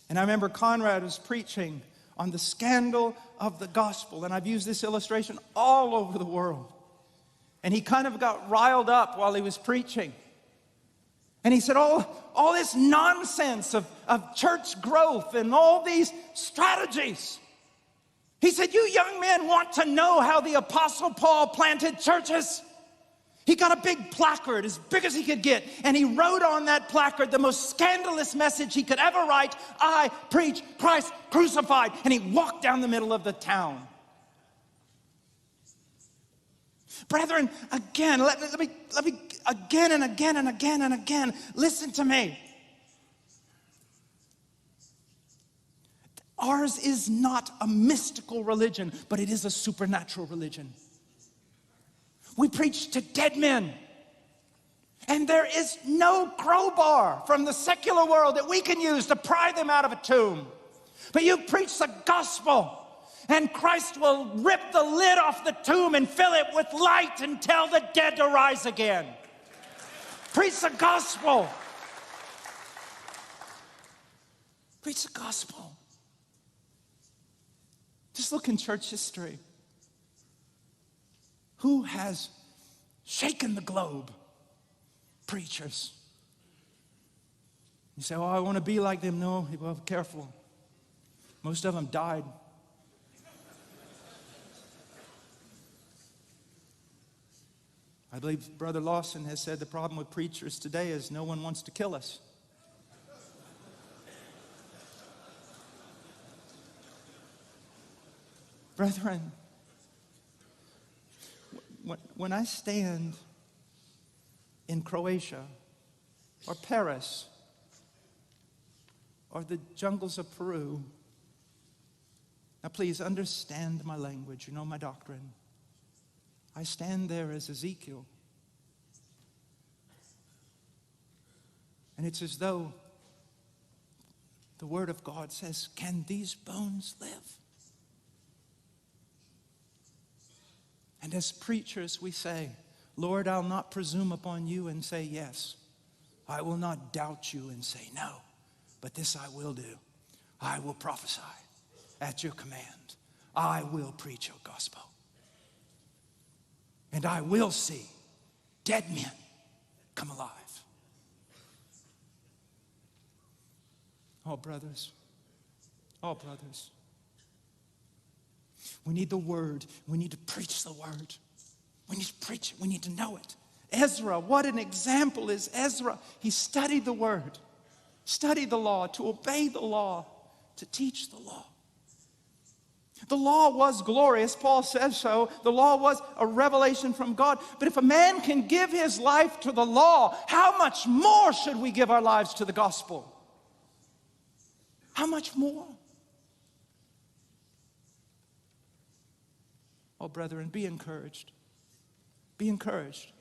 And I remember Conrad was preaching on the scandal of the gospel. And I've used this illustration all over the world. And he kind of got riled up while he was preaching. And he said, all this nonsense of church growth and all these strategies. He said, you young men want to know how the Apostle Paul planted churches? He got a big placard, as big as he could get, and he wrote on that placard the most scandalous message he could ever write: I preach Christ crucified. And he walked down the middle of the town. Brethren, again, let me again and again and again and again, listen to me. Ours is not a mystical religion, but it is a supernatural religion. We preach to dead men. And there is no crowbar from the secular world that we can use to pry them out of a tomb. But you preach the gospel, and Christ will rip the lid off the tomb and fill it with light and tell the dead to rise again. Preach the gospel. Preach the gospel. Just look in church history. Who has shaken the globe? Preachers. You say, oh, I want to be like them. No, well, be careful. Most of them died. I believe Brother Lawson has said the problem with preachers today is no one wants to kill us. Brethren, when I stand in Croatia or Paris or the jungles of Peru, now please understand my language, you know my doctrine. I stand there as Ezekiel. And it's as though the Word of God says, can these bones live? And as preachers, we say, Lord, I'll not presume upon you and say yes. I will not doubt you and say no. But this I will do. I will prophesy at your command. I will preach your gospel. And I will see dead men come alive. Oh, brothers. Oh, brothers. We need the word. We need to preach the word. We need to preach it. We need to know it. Ezra, what an example is Ezra. He studied the word, studied the law, to obey the law, to teach the law. The law was glorious. Paul says so. The law was a revelation from God. But if a man can give his life to the law, how much more should we give our lives to the gospel? How much more? Oh, brethren, be encouraged. Be encouraged.